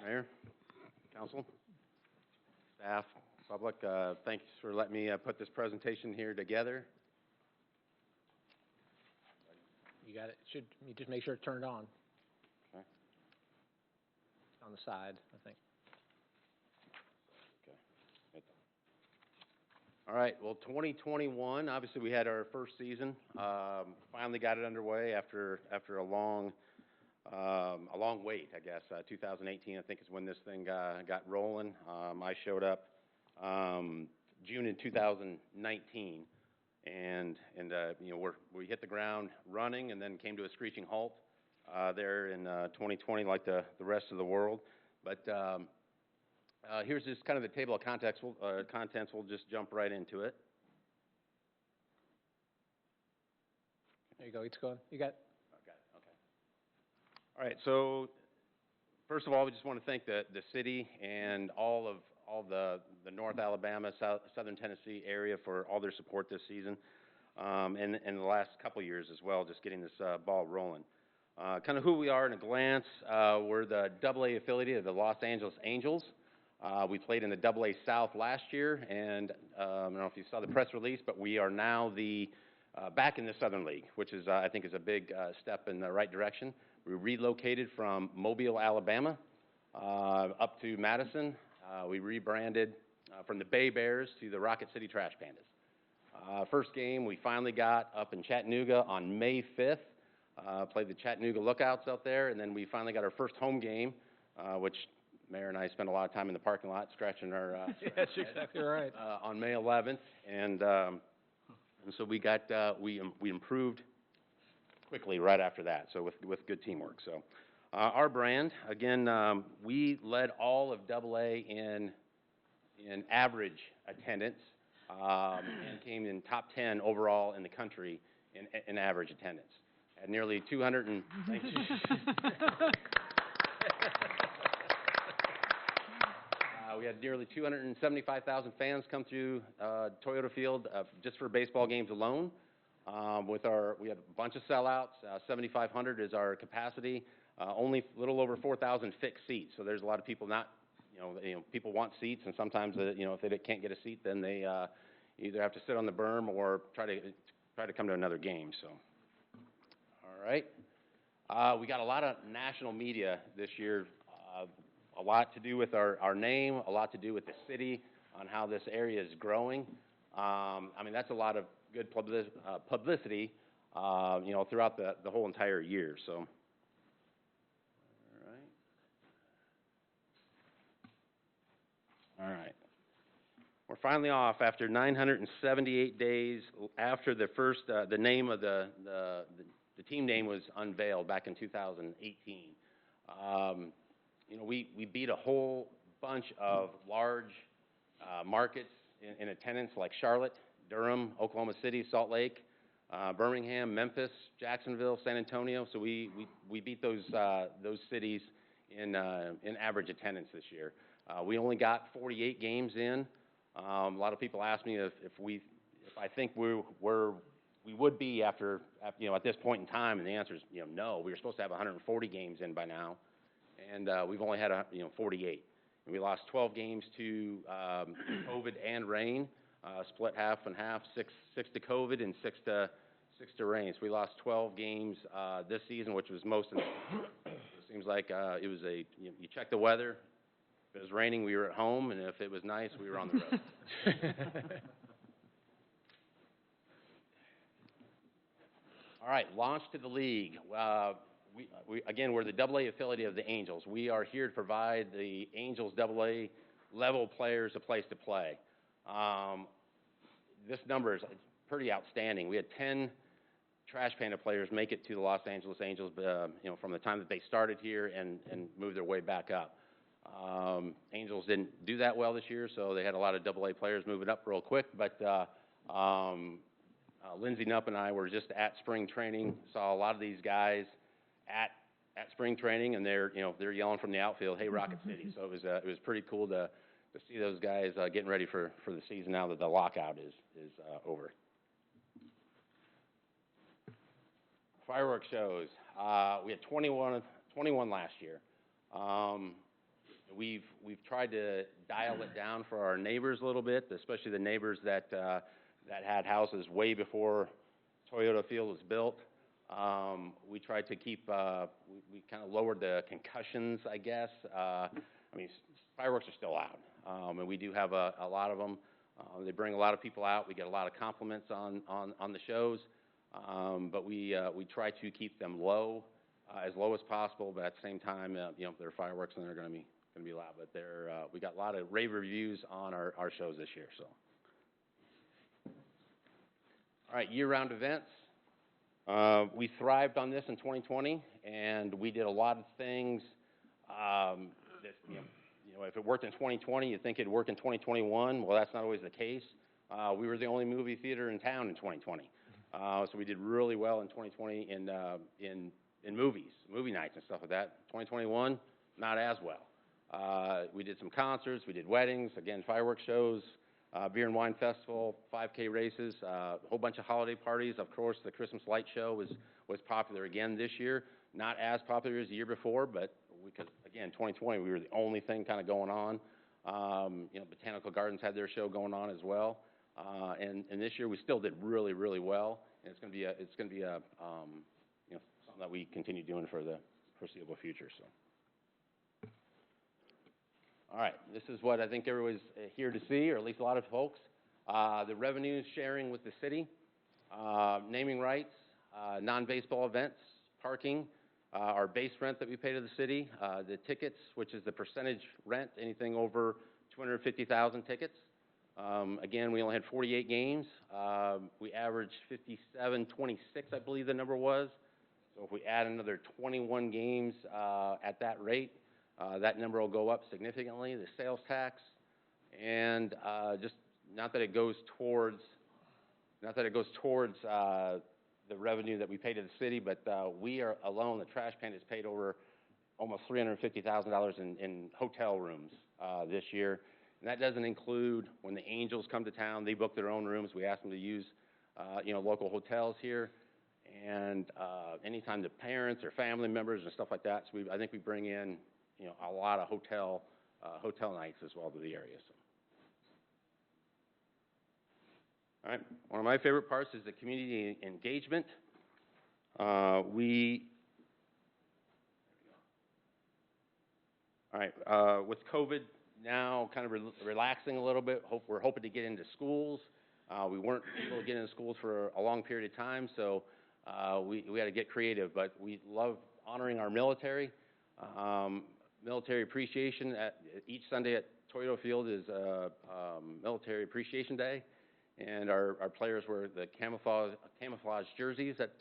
Mayor, Council, staff, public, thanks for letting me put this presentation here together. You got it. You just make sure it's turned on. Okay. On the side, I think. Okay. All right. Well, 2021. Obviously, we had our first season. Finally got it underway after a long wait, I guess. 2018, I think, is when this thing got rolling. I showed up June in 2019. And we hit the ground running and then came to a screeching halt there in 2020 like the rest of the world. But here's just kind of the table of contents. We'll just jump right into it. There you go. It's going. You got it. Okay. All right. So first of all, we just want to thank the city and all the North Alabama, Southern Tennessee area for all their support this season, and the last couple of years as well, just getting this ball rolling. Kind of who we are in a glance, we're the AA affiliate of the Los Angeles Angels. We played in the AA South last year, and I don't know if you saw the press release, but we are now back in the Southern League, which is, I think, is a big step in the right direction. We relocated from Mobile, Alabama, up to Madison. We rebranded from the Bay Bears to the Rocket City Trash Pandas. First game we finally got up in Chattanooga on May 5th. Played the Chattanooga Lookouts out there, and then we finally got our first home game, which Mayor and I spent a lot of time in the parking lot scratching our That's exactly right. On May 11th, and so we improved quickly right after that. So with good teamwork. So. Our brand, again, we led all of AA in average attendance and came in top 10 overall in the country in average attendance. At nearly 200 and thank you. We had nearly 275,000 fans come through Toyota Field just for baseball games alone. We had a bunch of sellouts. 7,500 is our capacity. Only a little over 4,000 fixed seats. So there's a lot of people people want seats, and sometimes if they can't get a seat, then they either have to sit on the berm or try to come to another game. So, all right, we got a lot of national media this year. A lot to do with our name, a lot to do with the city on how this area is growing. I mean, that's a lot of good publicity, throughout the whole entire year. So. All right. We're finally off after 978 days after the name of the team name was unveiled back in 2018. We beat a whole bunch of large markets in attendance like Charlotte, Durham, Oklahoma City, Salt Lake, Birmingham, Memphis, Jacksonville, San Antonio. So we beat those cities in average attendance this year. We only got 48 games in. A lot of people ask me if I think we would be after at this point in time, and the answer is no. We were supposed to have 140 games in by now, and we've only had 48. And we lost 12 games to COVID and rain, split half and half, six to COVID and six to rain. So we lost 12 games this season, which was most of it. It seems like it was you check the weather. If it was raining, we were at home, and if it was nice, we were on the road. All right, launch to the league. Again, we're the AA affiliate of the Angels. We are here to provide the Angels AA level players a place to play. This number is pretty outstanding. We had 10 Trash Panda players make it to the Los Angeles Angels, from the time that they started here and moved their way back up. Angels didn't do that well this year, so they had a lot of AA players moving up real quick. But Lindsey Knupp and I were just at spring training, saw a lot of these guys at spring training, and they're yelling from the outfield, "Hey, Rocket City!" So it was pretty cool to see those guys getting ready for the season now that the lockout is over. Fireworks shows. We had 21 last year. we've tried to dial it down for our neighbors a little bit, especially the neighbors that had houses way before Toyota Field was built. We tried to keep, we kind of lowered the concussions, I guess. I mean, fireworks are still loud, and we do have a lot of them. They bring a lot of people out. We get a lot of compliments on the shows, but we try to keep them low, as low as possible. But at the same time, you know, they're fireworks and they're going to be loud. But we got a lot of rave reviews on our shows this year. So, all right, year-round events. We thrived on this in 2020, and we did a lot of things that, you know, if it worked in 2020, you'd think it'd work in 2021. Well, that's not always the case. We were the only movie theater in town in 2020. So we did really well in 2020 in movies, movie nights and stuff like that. 2021, not as well. We did some concerts, we did weddings, again, fireworks shows, beer and wine festival, 5K races, a whole bunch of holiday parties. Of course, the Christmas light show was popular again this year. Not as popular as the year before, but because, again, 2020, we were the only thing kind of going on. You know, Botanical Gardens had their show going on as well. And this year we still did really, really well. And it's going to be you know, something that we continue doing for the foreseeable future. So, all right, this is what I think everybody's here to see, or at least a lot of folks. The revenue sharing with the city, naming rights, non-baseball events, parking, our base rent that we pay to the city, the tickets, which is the percentage rent, anything over 250,000 tickets. Again, we only had 48 games. We averaged 57.26, I believe the number was. So if we add another 21 games at that rate, that number will go up significantly. The sales tax, and just not that it goes towards the revenue that we pay to the city, but we are alone. The trash pan has paid over almost $350,000 in hotel rooms this year. And that doesn't include when the Angels come to town. They book their own rooms. We ask them to use, you know, local hotels here. And anytime the parents or family members and stuff like that. So I think we bring in, you know, a lot of hotel nights as well to the area. So. All right, one of my favorite parts is the community engagement. All right, with COVID now kind of relaxing a little bit, we're hoping to get into schools. We weren't able to get into schools for a long period of time, so we had to get creative, but we love honoring our military. Military appreciation each Sunday at Toyota Field is Military Appreciation Day. And our players wear the camouflage jerseys that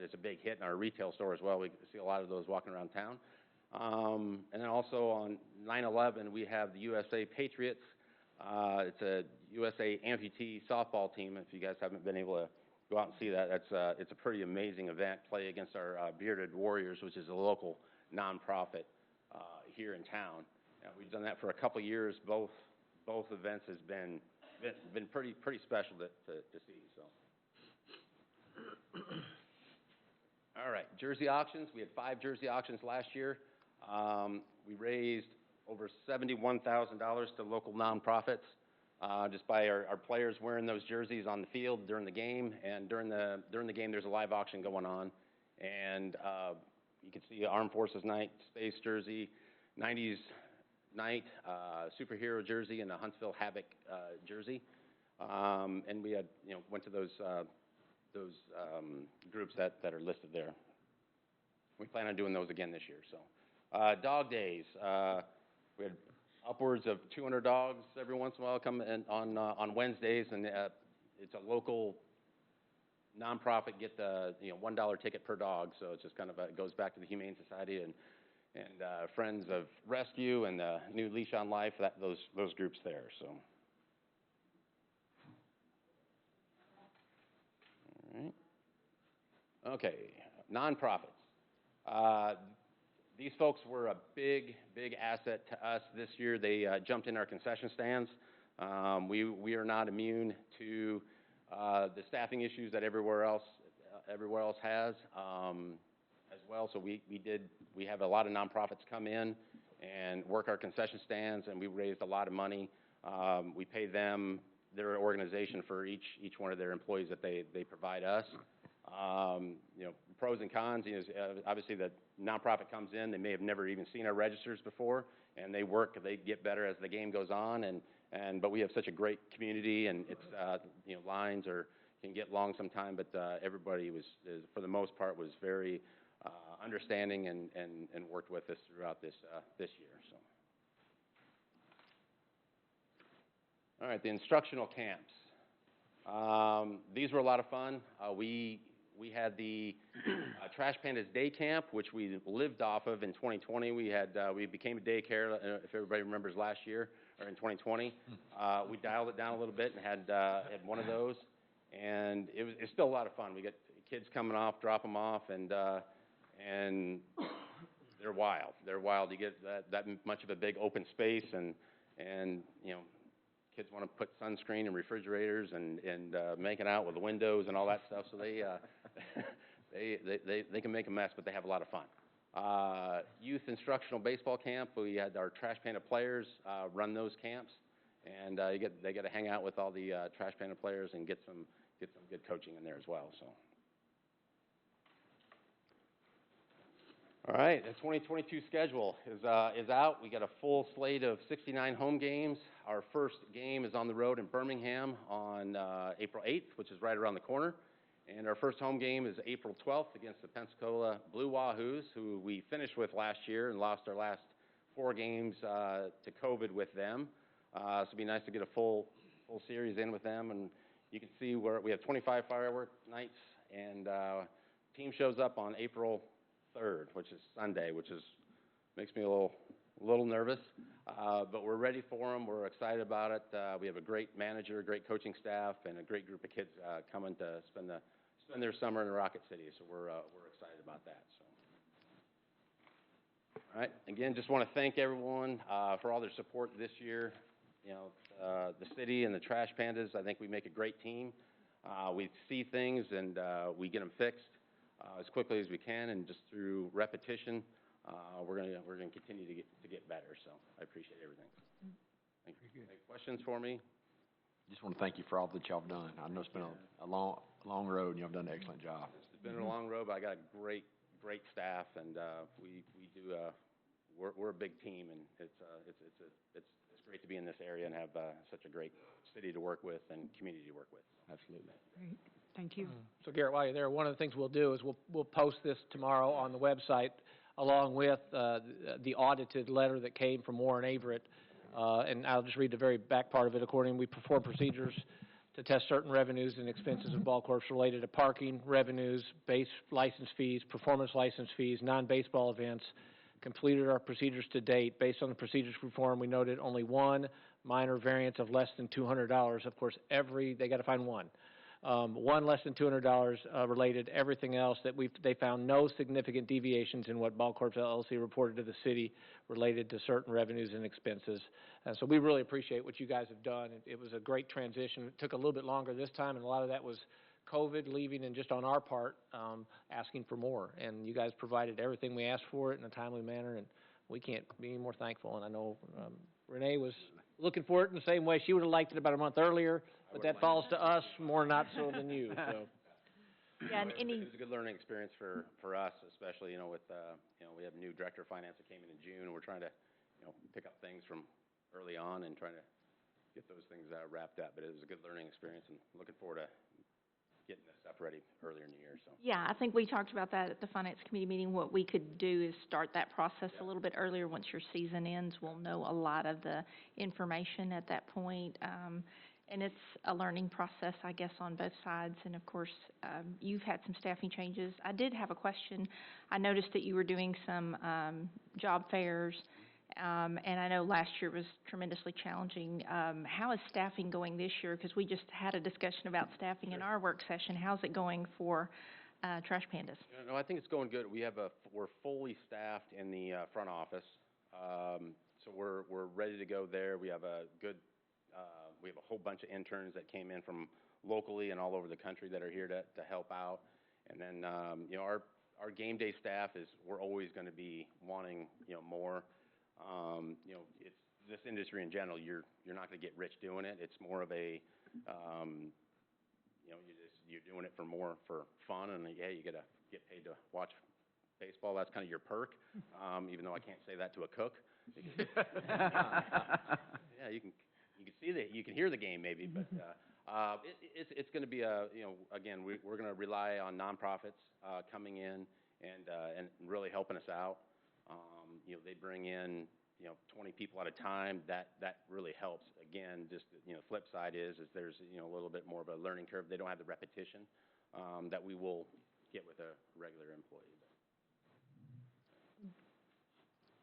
is a big hit in our retail store as well. We see a lot of those walking around town. And then also on 9/11, we have the USA Patriots. It's a USA amputee softball team. If you guys haven't been able to go out and see that, it's a pretty amazing event. Play against our Bearded Warriors, which is a local nonprofit here in town. We've done that for a couple years. Both events has been pretty special to see. So, all right, jersey auctions. We had 5 jersey auctions last year. We raised over $71,000 to local nonprofits just by our players wearing those jerseys on the field during the game. And during the game, there's a live auction going on, and you can see Armed Forces Night, Space jersey, 90s Night, superhero jersey, and a Huntsville Havoc jersey. And we had, you know, went to those groups that are listed there. We plan on doing those again this year. So, dog days. We had upwards of 200 dogs every once in a while come in on Wednesdays, and it's a local nonprofit. Get the $1 ticket per dog. So it's just kind of it goes back to the Humane Society and Friends of Rescue and the New Leash on Life, those groups there. So, all right. Okay, nonprofits. These folks were a big asset to us this year. They jumped in our concession stands. We are not immune to the staffing issues that everywhere else has. As well, so we have a lot of nonprofits come in and work our concession stands, and we raised a lot of money. We pay them, their organization, for each one of their employees that they provide us. You know, pros and cons, you know, obviously the nonprofit comes in, they may have never even seen our registers before, and they get better as the game goes on, but we have such a great community, and it's, you know, lines can get long sometime, but everybody for the most part, was very understanding and worked with us throughout this year, so. All right, the instructional camps. These were a lot of fun. We had the Trash Pandas Day Camp, which we lived off of in 2020. We became a daycare, if everybody remembers last year, or in 2020. We dialed it down a little bit and had one of those, and it's still a lot of fun. We get kids coming off, drop them off, and they're wild. They're wild. You get that much of a big open space, and you know, kids want to put sunscreen and refrigerators and making out with the windows and all that stuff. So they can make a mess, but they have a lot of fun. Youth instructional baseball camp. We had our Trash Panda players run those camps, and they get to hang out with all the Trash Panda players and get some good coaching in there as well. So. All right, the 2022 schedule is out. We got a full slate of 69 home games. Our first game is on the road in Birmingham on April 8th, which is right around the corner. And our first home game is April 12th against the Pensacola Blue Wahoos, who we finished with last year and lost our last 4 games to COVID with them. So it'd be nice to get a full series in with them. And you can see we have 25 firework nights, and team shows up on April 3rd, which is Sunday, makes me a little nervous, but we're ready for them. We're excited about it. We have a great manager, great coaching staff, and a great group of kids coming to spend their summer in Rocket City. So we're excited about that. So, all right. Again, just want to thank everyone for all their support this year. You know, the city and the Trash Pandas. I think we make a great team. We see things and we get them fixed as quickly as we can, and just through repetition, we're gonna continue to get better. So I appreciate everything. Thank you. Any questions for me? Just want to thank you for all that y'all have done. I know it's been a long road, and y'all have done an excellent job. It's been a long road, but I got a great staff, and we're a big team, and it's great to be in this area and have such a great city to work with and community to work with. Absolutely. Great. Thank you. So Garrett, while you're there, one of the things we'll do is we'll post this tomorrow on the website, along with the audited letter that came from Warren Averett. And I'll just read the very back part of it. According, we perform procedures to test certain revenues and expenses of ball corps related to parking, revenues, base license fees, performance license fees, non-baseball events. Completed our procedures to date. Based on the procedures performed, we noted only one minor variance of less than $200. Of course, they got to find one. One less than $200 related. Everything else that they found no significant deviations in what Ball Corps LLC reported to the city related to certain revenues and expenses. So we really appreciate what you guys have done. It was a great transition. It took a little bit longer this time, and a lot of that was COVID leaving, and just on our part asking for more. And you guys provided everything we asked for it in a timely manner, and we can't be any more thankful. And I know Renee was looking for it in the same way. She would have liked it about a month earlier, but that falls to us more not so than you. So. Yeah, and It was a good learning experience for us, especially, you know, with, you know, we have a new director of finance that came in June, and we're trying to, you know, pick up things from early on and trying to get those things wrapped up. But it was a good learning experience, and looking forward to getting this stuff ready earlier in the year. So. yeah, I think we talked about that at the Finance Committee meeting. What we could do is start that process a little bit earlier. Once your season ends, we'll know a lot of the information at that point. And it's a learning process, I guess, on both sides. And, of course, you've had some staffing changes. I did have a question. I noticed that you were doing some job fairs, and I know last year was tremendously challenging. How is staffing going this year? Because we just had a discussion about staffing in our work session. How's it going for Trash Pandas? No, I think it's going good. We're fully staffed in the front office, so we're ready to go there. We have a whole bunch of interns that came in from locally and all over the country that are here to help out. And then, you know, our game day staff we're always going to be wanting, you know, more. You know, it's, this industry in general, you're not gonna get rich doing it. It's more of a, you know, you're doing it for fun, and yeah, you gotta get paid to watch baseball. That's kind of your perk, even though I can't say that to a cook. Yeah, you can see you can hear the game maybe, but, it's gonna be a, you know, again, we're gonna rely on nonprofits, coming in and really helping us out. You know, they bring in, you know, 20 people at a time. That really helps. Again, just, you know, flip side is there's, you know, a little bit more of a learning curve. They don't have the repetition, that we will get with a regular employee.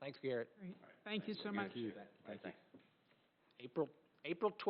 Thanks, Garrett. Great. Thank you so much. Thanks. April 12th.